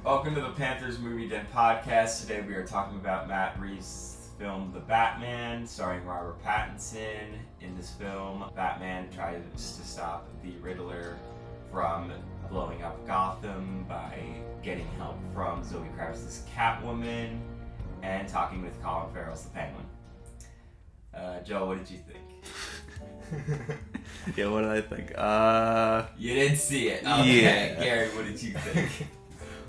Welcome to the Panthers Movie Den podcast. Today we are talking about Matt Reeves' film The Batman, starring Robert Pattinson. In this film, Batman tries to stop the Riddler from blowing up Gotham by getting help from Zoe Kravitz's Catwoman and talking with Colin Farrell's The Penguin. Joe, what did you think? Yeah, what did I think? You didn't see it. Okay. Yeah. Gary, what did you think?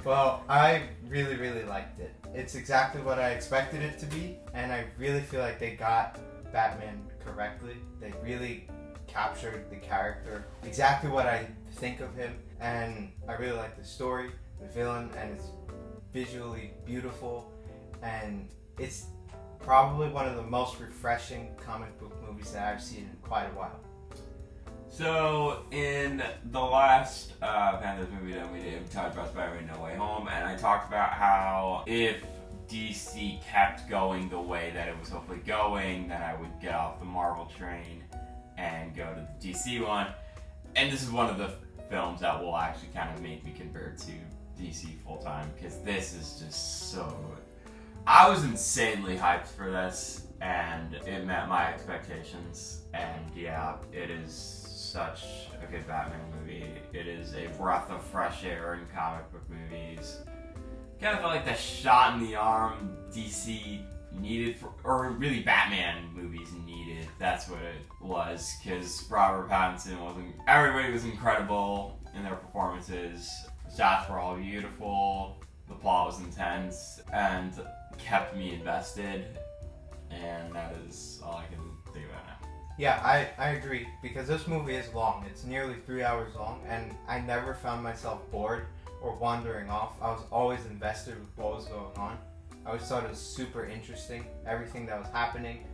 Well, I really liked it. It's exactly what I expected it to be, and I really feel like they got Batman correctly. They really captured the character, exactly what I think of him, and I really like the story, the villain, and it's visually beautiful, and it's probably one of the most refreshing comic book movies that I've seen in quite a while. So, in the last Panthers movie that we did, we talked about Spider-Man No Way Home, and I talked about how if DC kept going the way that it was hopefully going, then I would get off the Marvel train and go to the DC one. And this is one of the films that will actually kind of make me convert to DC full-time, because this is just so good. I was insanely hyped for this, and it met my expectations, and yeah, it is such a good Batman movie. It is a breath of fresh air in comic book movies. Kind of felt like the shot in the arm DC needed, or really Batman movies needed. That's what it was, because Robert Pattinson everybody was incredible in their performances. The shots were all beautiful, the plot was intense, and kept me invested, and that is all I can think about now. Yeah, I agree, because this movie is long. It's nearly 3 hours long, and I never found myself bored or wandering off. I was always invested with what was going on. I always thought it was super interesting, everything that was happening.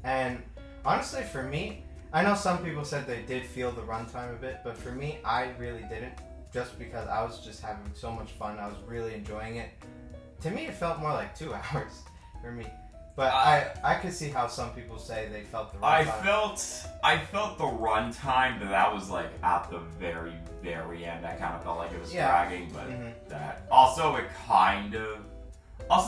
And honestly, for me, I know some people said they did feel the runtime a bit, but for me, I really didn't, just because I was just having so much fun. I was really enjoying it. To me, it felt more like 2 hours for me. But I could see how some people say they felt the runtime. I felt the runtime, but that was like at the very, very end. I kind of felt like it was dragging, but that also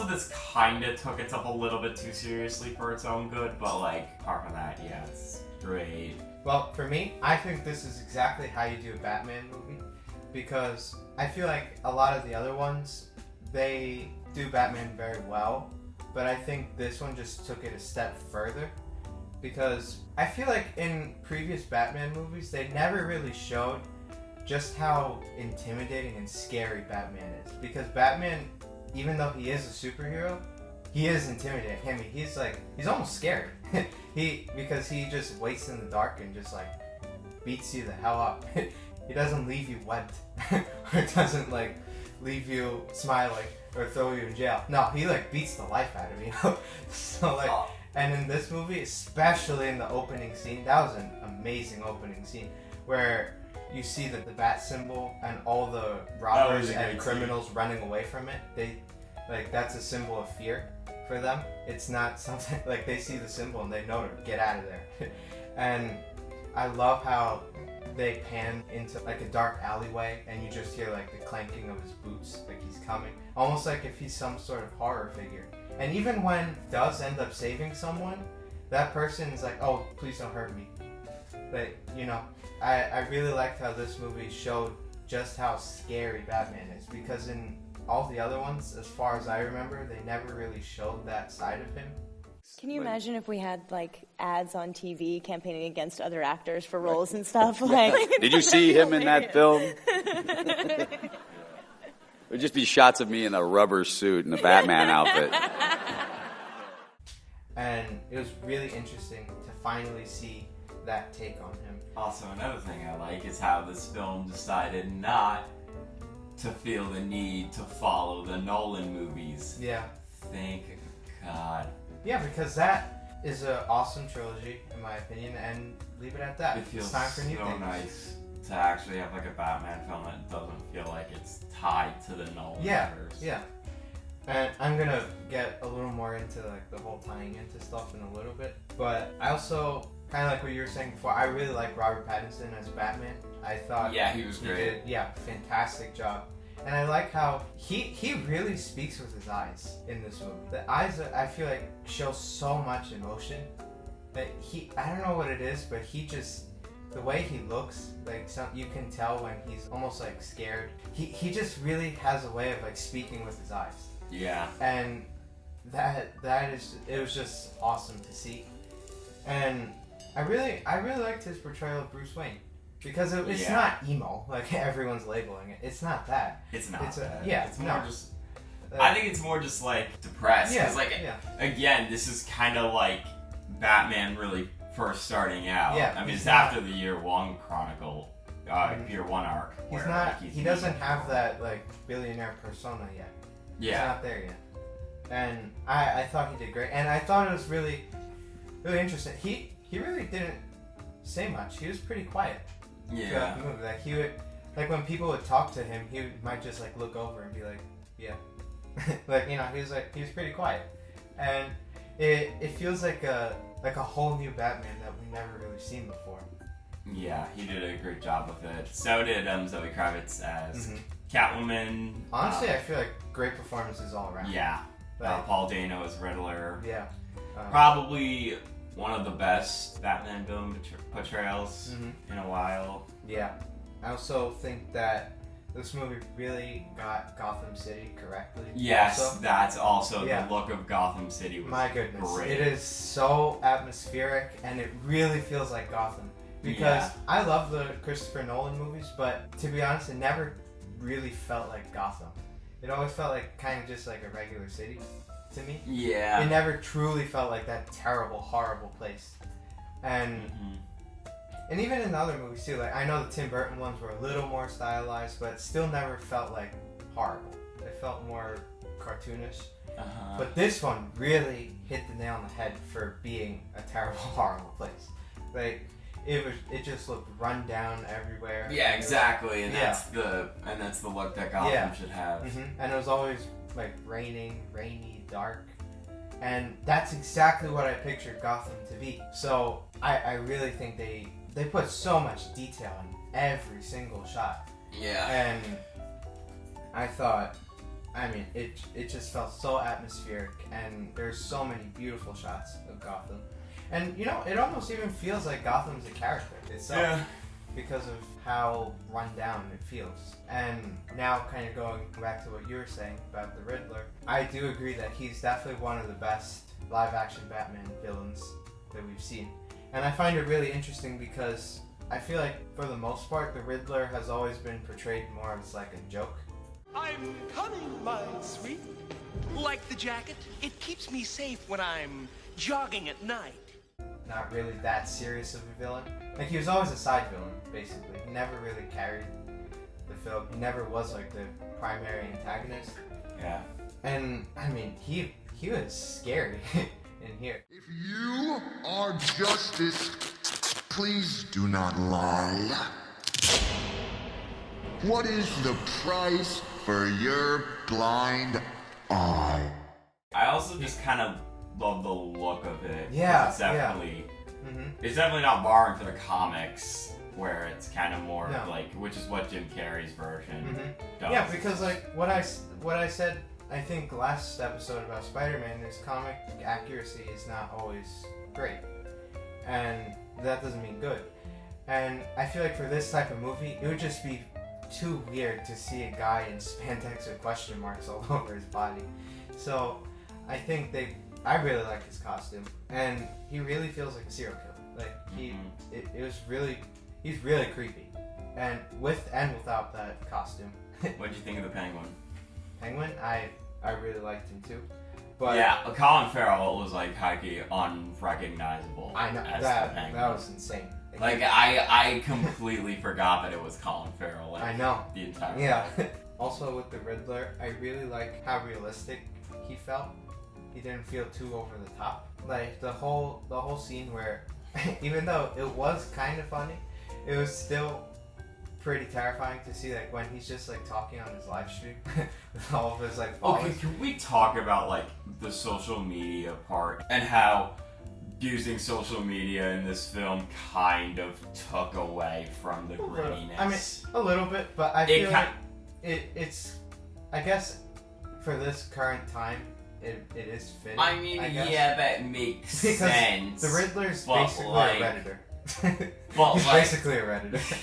this kind of took itself a little bit too seriously for its own good. But like apart from that, yeah, it's great. Well, for me, I think this is exactly how you do a Batman movie, because I feel like a lot of the other ones, they do Batman very well. But I think this one just took it a step further, because I feel like in previous Batman movies, they never really showed just how intimidating and scary Batman is. Because Batman, even though he is a superhero, he is intimidating. I mean, he's almost scary. Because he just waits in the dark and just like beats you the hell up. He doesn't leave you wet, or doesn't like leave you smiling, or throw you in jail. No, he like beats the life out of you. So like, and in this movie, especially in the opening scene, that was an amazing opening scene where you see the bat symbol and all the robbers and criminals running away from it. They like, that's a symbol of fear for them. It's not something like, they see the symbol and they know to get out of there. And I love how they pan into like a dark alleyway and you just hear like the clanking of his boots, like he's coming, almost like if he's some sort of horror figure. And even when he does end up saving someone, that person is like, oh, please don't hurt me. But you know, I really liked how this movie showed just how scary Batman is, because in all the other ones, as far as I remember, they never really showed that side of him. Can you imagine if we had like ads on TV campaigning against other actors for roles and stuff? Like, Did you see him in that film? It would just be shots of me in a rubber suit and a Batman outfit. And it was really interesting to finally see that take on him. Also, another thing I like is how this film decided not to feel the need to follow the Nolan movies. Yeah. Thank God. Yeah, because that is an awesome trilogy, in my opinion, and leave it at that. It feels it's time for new so things. nice to actually have like a Batman film that doesn't feel like it's tied to the Nolan universe. Yeah. And I'm gonna get a little more into like the whole tying into stuff in a little bit, but I also kind of like what you were saying before. I really like Robert Pattinson as Batman. I thought he was great. Did, fantastic job. And I like how he really speaks with his eyes in this movie. The eyes, I feel like, show so much emotion. That I don't know what it is, but the way he looks, like you can tell when he's almost like scared. He just really has a way of like speaking with his eyes. Yeah. And it was just awesome to see. And I really liked his portrayal of Bruce Wayne. Because it's not emo, like everyone's labeling it. It's not that. It's not that. It's more just... I think it's more just, like, depressed. Yeah, Because, again, this is kind of like Batman really first starting out. Yeah, I mean, it's after the Year One Chronicle, Year One arc. He doesn't have that, like, billionaire persona yet. Yeah. He's not there yet. And I thought he did great. And I thought it was really, really interesting. He really didn't say much. He was pretty quiet. Yeah. The movie. Like, he would, like, when people would talk to him, he might just, like, look over and be like, yeah. Like, you know, he was pretty quiet. And it feels like a whole new Batman that we've never really seen before. Yeah, he did a great job with it. So did Zoe Kravitz as Catwoman. Honestly, I feel like great performances all around. Yeah. Paul Dano as Riddler. Yeah. Probably one of the best Batman villain portrayals in a while. Yeah. I also think that this movie really got Gotham City correctly. Yes, that's also the look of Gotham City was My goodness. great. It is so atmospheric and it really feels like Gotham. Because I love the Christopher Nolan movies, but to be honest, it never really felt like Gotham. It always felt like kind of just like a regular city to me. Yeah. It never truly felt like that terrible, horrible place. And and even in the other movies too, like I know the Tim Burton ones were a little more stylized, but it still never felt like horrible. It felt more cartoonish. But this one really hit the nail on the head for being a terrible, horrible place. Like it just looked run down everywhere. Yeah, exactly, and that's the look that Gotham should have. And it was always like raining, rainy, dark. And that's exactly what I pictured Gotham to be. So I really think they put so much detail in every single shot. Yeah. And I thought, I mean, it just felt so atmospheric, and there's so many beautiful shots of Gotham. And, you know, it almost even feels like Gotham's a character itself because of how run down it feels. And now kind of going back to what you were saying about the Riddler, I do agree that he's definitely one of the best live-action Batman villains that we've seen. And I find it really interesting because I feel like, for the most part, the Riddler has always been portrayed more as like a joke. I'm coming, my sweet. Like the jacket, it keeps me safe when I'm jogging at night. Not really that serious of a villain. Like, he was always a side villain, basically. He never really carried the film. He never was like the primary antagonist. Yeah. And I mean, he was scary in here. If you are justice, please do not lie. What is the price for your blind eye? I also just kind of love the look of it. Yeah, It's definitely not borrowing for the comics, where it's kind of more like, which is what Jim Carrey's version does. Yeah, because like what I said, I think last episode about Spider-Man is comic accuracy is not always great, and that doesn't mean good. And I feel like for this type of movie, it would just be too weird to see a guy in spandex with question marks all over his body. So I think I really like his costume, and he really feels like a serial killer. Like he's really creepy, and with and without that costume. What'd you think of the Penguin? Penguin, I really liked him too. But yeah, Colin Farrell was like highly unrecognizable. I know as that the Penguin. that was insane. Like I completely forgot that it was Colin Farrell. Like, I know the entire time. Also with the Riddler, I really like how realistic he felt. He didn't feel too over the top. Like the whole scene where, even though it was kind of funny, it was still pretty terrifying to see, like when he's just like talking on his live stream with all of his like followers. Okay, can we talk about like the social media part and how using social media in this film kind of took away from the grittiness? I mean, a little bit, but I feel like it's, I guess, for this current time, it is fitting. I mean, guess. yeah, that makes Because sense. the Riddler's but, basically like, a Redditor. But, He's like- basically a Redditor.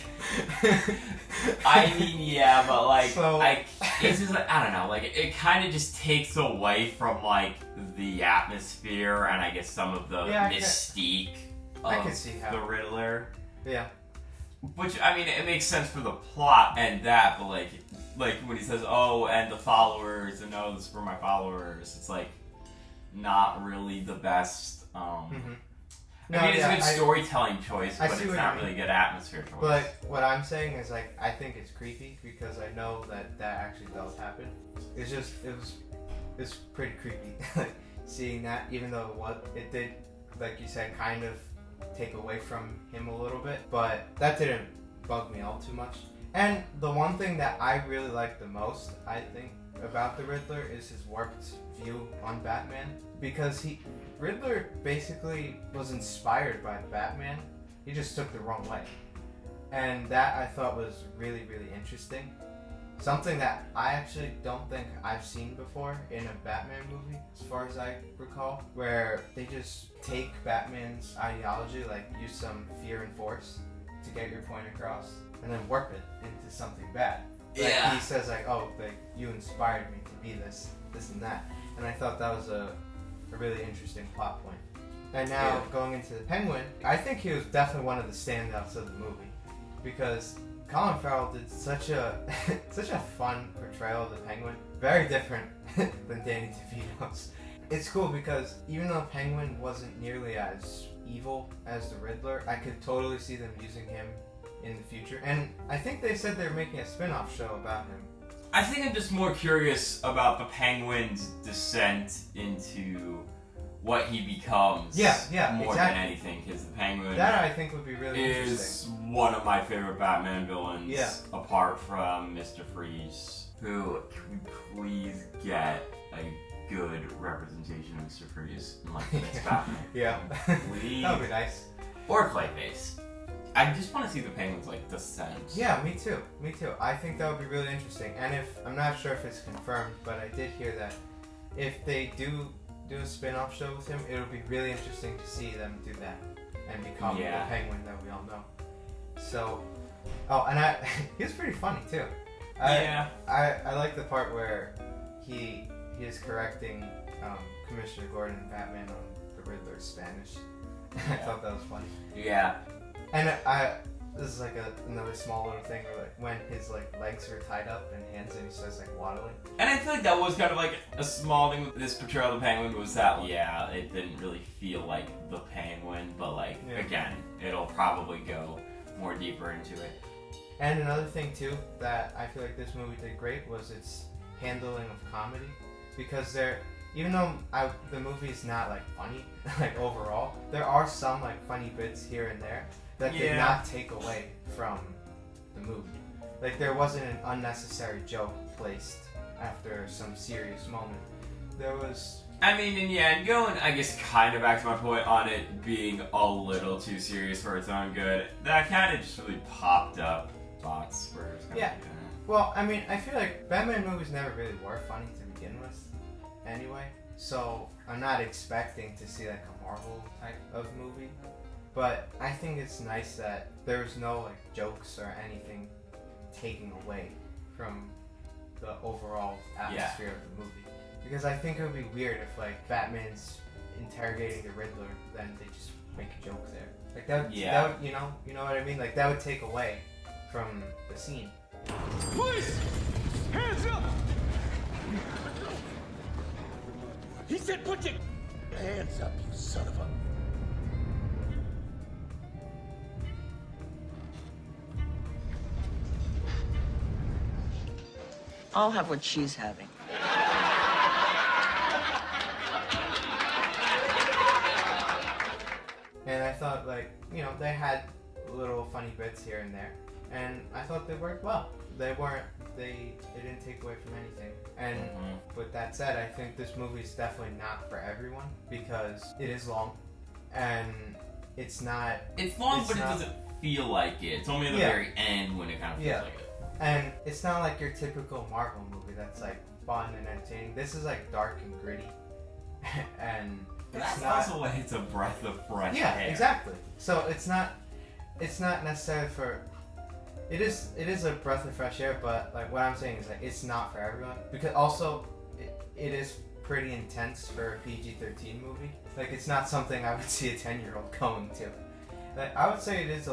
I mean, yeah, but like, So- it's just like, I don't know, like, it kind of just takes away from like the atmosphere and I guess some of the Yeah, mystique I of can see how. the Riddler. Yeah. Which, I mean, it makes sense for the plot and that, but like when he says, "Oh, and the followers," and "Oh, this is for my followers," it's like not really the best. No, I mean, it's yeah, a good storytelling choice, I but see it's what not you really a good atmosphere choice. But what I'm saying is, like, I think it's creepy because I know that actually does happen. It's just, it's pretty creepy, like, seeing that, even though it did, like you said, kind of take away from him a little bit, but that didn't bug me all too much. And the one thing that I really like the most, I think, about the Riddler is his warped view on Batman, because Riddler basically was inspired by Batman. He just took the wrong way. And that I thought was really, really interesting. Something that I actually don't think I've seen before in a Batman movie, as far as I recall, where they just take Batman's ideology, like use some fear and force to get your point across, and then warp it into something bad. Like, Yeah. he says like, "Oh, like you inspired me to be this and that," and I thought that was a really interesting plot point. And now going into the Penguin, I think he was definitely one of the standouts of the movie because Colin Farrell did such a fun portrayal of the Penguin, very different than Danny DeVito's. It's cool because even though Penguin wasn't nearly as evil as the Riddler, I could totally see them using him in the future. And I think they said they're making a spin-off show about him. I think I'm just more curious about the Penguin's descent into what he becomes. Yeah, more exactly. than anything, because the Penguin That I think would be really is interesting. one of my favorite Batman villains. Yeah. Apart from Mr. Freeze, who can we please get a good representation of Mr. Freeze in like this Batman? Yeah, Please. that would be nice. Or Clayface. I just want to see the Penguin's like descent. Yeah, me too. I think that would be really interesting. And I'm not sure if it's confirmed, but I did hear that if they do a spin-off show with him, it'll be really interesting to see them do that and become the Penguin that we all know. So, and he was pretty funny too. I like the part where he is correcting Commissioner Gordon and Batman on the Riddler's Spanish. I thought that was funny. Yeah. And this is like another small little thing where like when his like legs are tied up and hands and he starts like waddling. And I feel like that was kind of like a small thing with this portrayal of the Penguin was that, it didn't really feel like the Penguin, but like, again, it'll probably go more deeper into it. And another thing too that I feel like this movie did great was its handling of comedy, because even though the movie is not like funny, like overall, there are some like funny bits here and there that did not take away from the movie. Like there wasn't an unnecessary joke placed after some serious moment. There was. I mean, and going, I guess, kind of back to my point on it being a little too serious for its own good, that kind of just really popped up spots where it was kind of Well, I mean, I feel like Batman movies never really were funny to begin with, anyway. So I'm not expecting to see like a Marvel type of movie, but I think it's nice that there's no like jokes or anything taking away from the overall atmosphere of the movie. Because I think it would be weird if like Batman's interrogating the Riddler, then they just make a joke there. Like that would, you know what I mean? Like that would take away from the scene. Police! Hands up! He said put your hands up, you son of a... I'll have what she's having. And I thought, like, they had little funny bits here and there, and I thought they worked well. They didn't take away from anything. And with that said, I think this movie is definitely not for everyone because it is long, and it's not. It's long, but it doesn't feel like it. It's only at the very end when it kind of feels like it. And it's not like your typical Marvel movie that's like fun and entertaining. This is like dark and gritty, and But it's that's not. also why it's a breath of fresh Yeah, air. exactly. So it's not necessarily for. It is a breath of fresh air, but like what I'm saying is like it's not for everyone, because also it is pretty intense for a PG-13 movie. Like it's not something I would see a 10-year-old going to. Like, I would say it is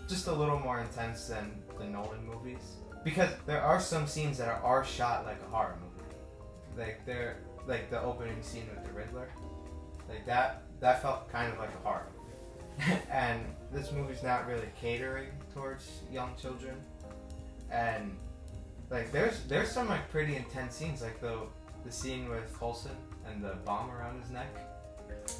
just a little more intense than the Nolan movies, because there are some scenes that are shot like a horror movie. Like the opening scene with the Riddler, like that felt kind of like a horror movie. And this movie's not really catering towards young children, and like there's some like pretty intense scenes, like the scene with Coulson and the bomb around his neck.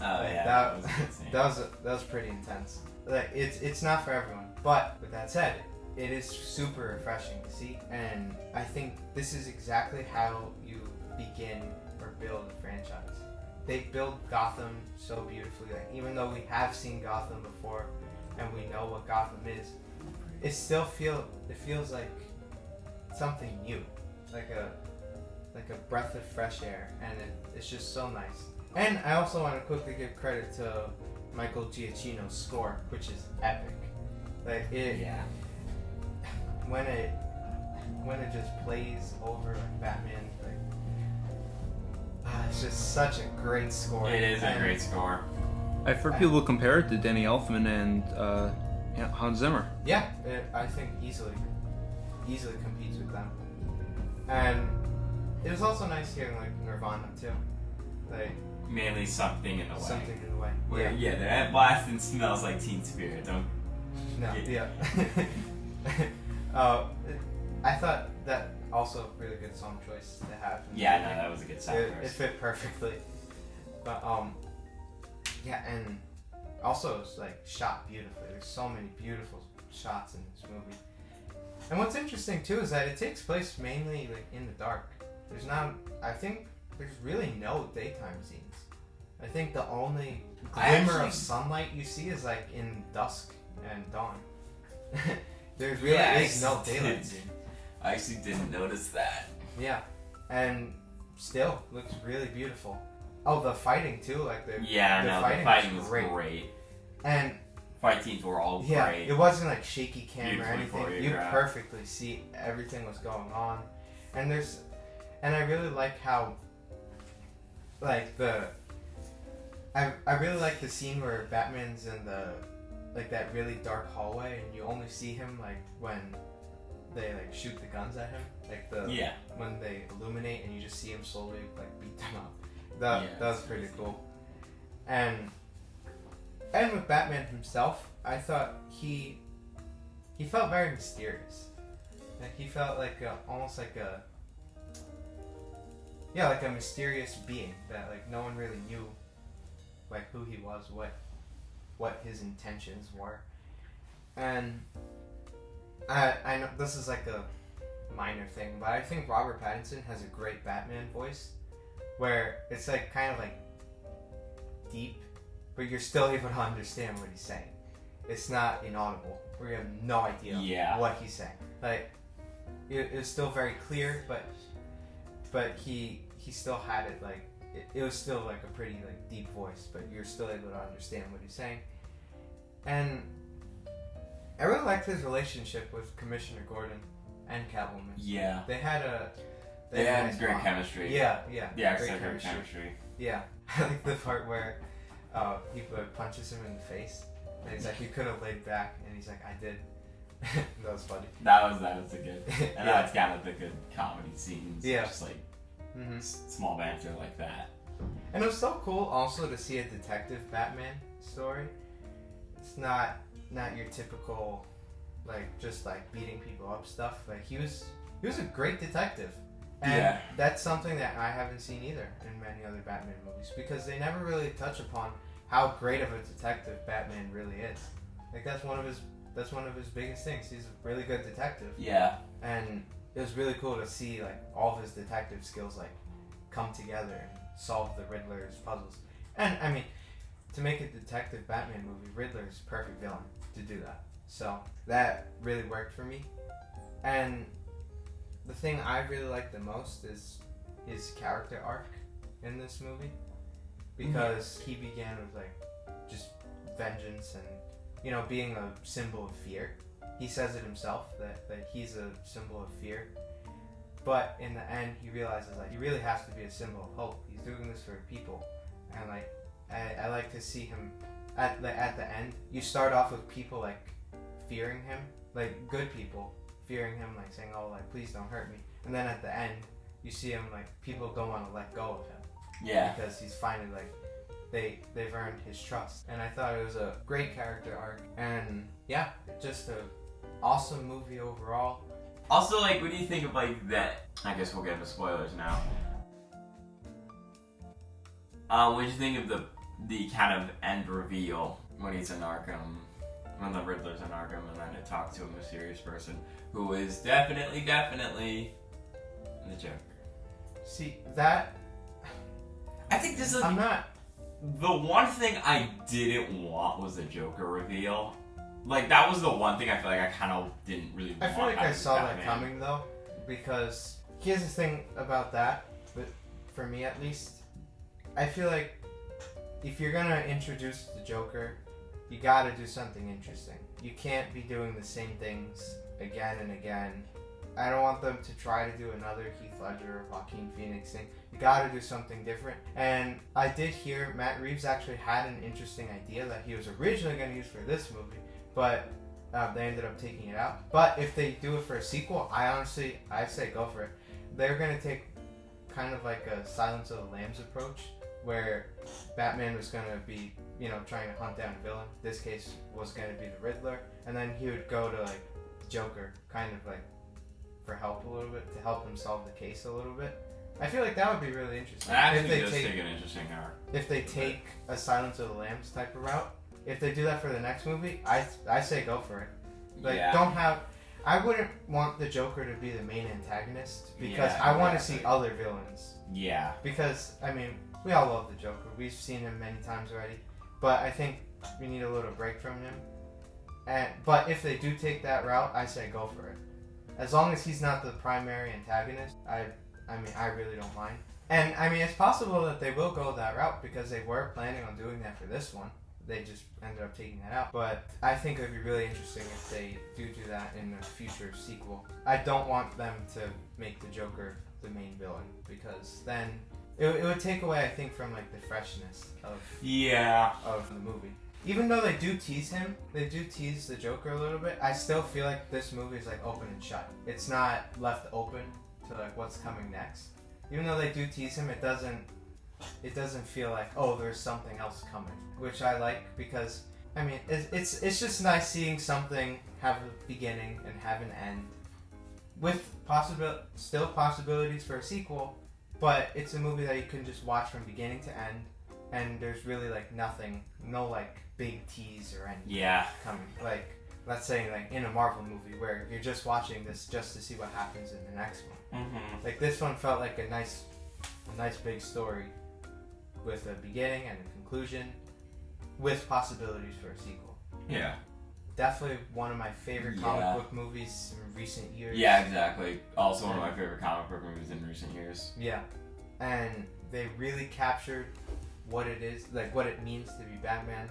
Oh Like, yeah, that was a good scene. that was pretty intense. Like it's not for everyone, but with that said, it is super refreshing to see, and I think this is exactly how you begin or build a franchise. They build Gotham so beautifully. Like, even though we have seen Gotham before and we know what Gotham is, it still feels like something new, like a breath of fresh air, and it's just so nice. And I also want to quickly give credit to Michael Giacchino's score, which is epic. Like when it just plays over like Batman, like it's just such a great score. It is a great score. I've heard people compare it to Danny Elfman and Hans Zimmer. Yeah, I think easily competes with them. And it was also nice hearing like Nirvana too, like Mainly Something in the Way. Something in the Way. Where, yeah, that blast and Smells Like Teen Spirit. Don't. No, yeah. I thought that also a really good song choice to have. Yeah, no, that was a good sound It choice. fit perfectly. But yeah, and also it's like shot beautifully. There's so many beautiful shots in this movie. And what's interesting too is that it takes place mainly like in the dark. I think there's really no daytime scenes. I think the only glimmer of sunlight you see is like in dusk and dawn. There really is no daylight scene. I actually didn't notice that. Yeah, and still looks really beautiful. Oh, the fighting too, like the the fighting was great. And Fight scenes were all yeah, great. it wasn't like shaky camera or Beautifully anything. You choreographed. perfectly see everything was going on, and I really like how, like I really like the scene where Batman's in that really dark hallway, and you only see him like when they like shoot the guns at him, like when they illuminate, and you just see him slowly like beat them up. That was pretty cool. And with Batman himself, I thought he felt very mysterious. Like he felt like almost like a mysterious being that like no one really knew like who he was, what his intentions were. And I know this is like a minor thing, but I think Robert Pattinson has a great Batman voice where it's like kind of like deep, but you're still able to understand what he's saying. It's not inaudible, where you have no idea what he's saying. Like it's still very clear, but he still had it like it was still like a pretty like deep voice, but you're still able to understand what he's saying. And I really liked his relationship with Commissioner Gordon and Catwoman. Yeah. They had nice great chemistry. Yeah. Yeah, great chemistry. Yeah. I like the part where he punches him in the face. And he's like, you could have laid back, and he's like, I did. That was funny. That was a good. And that's kind of the good comedy scenes. Yeah. Just like small banter like that. And it was so cool also to see a detective Batman story. It's not your typical like just like beating people up stuff. Like he was a great detective. And that's something that I haven't seen either in many other Batman movies, because they never really touch upon how great of a detective Batman really is. Like that's one of his biggest things. He's a really good detective. Yeah. And it was really cool to see like all of his detective skills like come together and solve the Riddler's puzzles. And I mean, to make a detective Batman movie, Riddler's perfect villain to do that. So that really worked for me. And the thing I really like the most is his character arc in this movie, because he began with like just vengeance and, you know, being a symbol of fear. He says it himself that he's a symbol of fear, but in the end he realizes like he really has to be a symbol of hope. He's doing this for people, and like I like to see him at the end. You start off with people like fearing him, like good people fearing him, like saying, oh, like, please don't hurt me, and then at the end you see him like people don't want to let go of him, because he's finally like they've earned his trust. And I thought it was a great character arc, and yeah, just a awesome movie overall. Also, like, what do you think of like that? I guess we'll get into spoilers now. What do you think of the kind of end reveal when he's in Arkham, when the Riddler's in Arkham, and then it talks to a mysterious person who is definitely the Joker? See that? I think this is. I'm not. The one thing I didn't want was the Joker reveal. Like, that was the one thing I feel like I kind of didn't really want. I feel like I saw that Batman. coming though, because here's the thing about that, but for me at least, I feel like if you're gonna introduce the Joker, you gotta do something interesting. You can't be doing the same things again and again. I don't want them to try to do another Heath Ledger or Joaquin Phoenix thing. You gotta do something different. And I did hear Matt Reeves actually had an interesting idea that he was originally going to use for this movie, but they ended up taking it out. But if they do it for a sequel, I say go for it. They're going to take kind of like a Silence of the Lambs approach, where Batman was going to be, you know, trying to hunt down a villain. This case was going to be the Riddler, and then he would go to like Joker, kind of like for help a little bit, to help him solve the case a little bit. I feel like that would be really interesting. That actually does take an interesting arc. If they take a Silence of the Lambs type of route, if they do that for the next movie, I say go for it. Like, I wouldn't want the Joker to be the main antagonist, because I want to see other villains. Yeah. Because, I mean, we all love the Joker. We've seen him many times already. But I think we need a little break from him. But if they do take that route, I say go for it. As long as he's not the primary antagonist, I really don't mind. And, I mean, it's possible that they will go that route, because they were planning on doing that for this one. They just ended up taking that out. But I think it would be really interesting if they do that in a future sequel. I don't want them to make the Joker the main villain, because then it would take away, I think, from like the freshness of the movie. Even though they do tease him, they do tease the Joker a little bit, I still feel like this movie is like open and shut. It's not left open to like what's coming next. Even though they do tease him, it doesn't feel like, oh, there's something else coming, which I like, because I mean it's just nice seeing something have a beginning and have an end, with still possibilities for a sequel, but it's a movie that you can just watch from beginning to end, and there's really like nothing, no like big tease or anything coming. Like, let's say like in a Marvel movie where you're just watching this just to see what happens in the next one. Mm-hmm. Like, this one felt like a nice big story with a beginning and a conclusion, with possibilities for a sequel. Yeah. Definitely one of my favorite comic book movies in recent years. Yeah, exactly. Also one of my favorite comic book movies in recent years. Yeah. And they really captured what it is, like what it means to be Batman.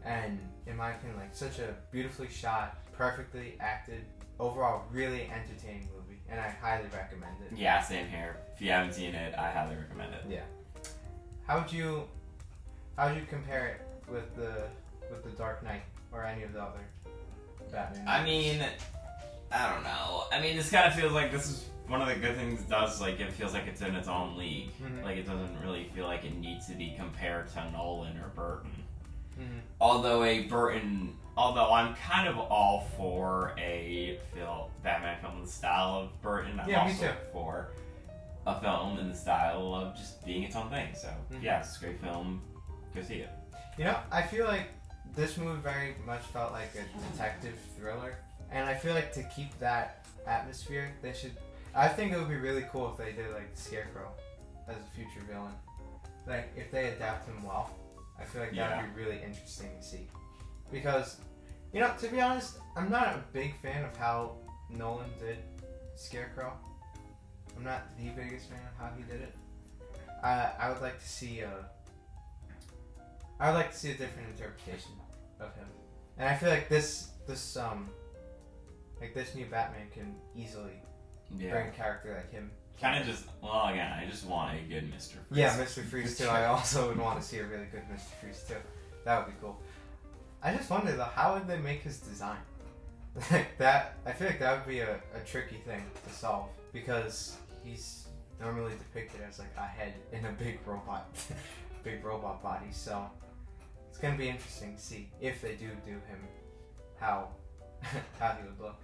And in my opinion, like, such a beautifully shot, perfectly acted, overall really entertaining movie. And I highly recommend it. Yeah, same here. If you haven't seen it, I highly recommend it. Yeah. How would you compare it with the Dark Knight or any of the other Batman movies? I mean, I don't know. I mean, this kind of feels like this is one of the good things it does. Like, it feels like it's in its own league. Mm-hmm. Like, it doesn't really feel like it needs to be compared to Nolan or Burton. Mm-hmm. Although I'm kind of all for a Batman film in the style of Burton. I'm also for a film in the style of just being its own thing. So, yeah, it's a great film. Go see it. You know, I feel like this movie very much felt like a detective thriller. And I feel like to keep that atmosphere, I think it would be really cool if they did like Scarecrow as a future villain. Like, if they adapt him well, I feel like that would be really interesting to see. Because, you know, to be honest, I'm not a big fan of how Nolan did Scarecrow. I'm not the biggest fan of how he did it. I would like to see a different interpretation of him, and I feel like this new Batman can easily bring a character like him. Kind of just, well, again, I just want a good Mr. Freeze. Yeah, Mr. Freeze too. I also would want to see a really good Mr. Freeze too. That would be cool. I just wonder though, how would they make his design? Like that, I feel like that would be a tricky thing to solve because he's normally depicted as like a head in a big robot body. So it's gonna be interesting to see if they do him how he would look.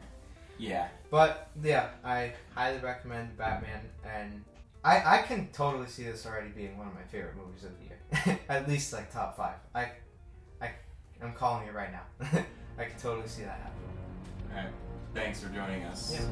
Yeah. But yeah, I highly recommend Batman, and I can totally see this already being one of my favorite movies of the year. At least like top 5. I'm calling it right now. I can totally see that happening. Alright. Thanks for joining us. Yeah.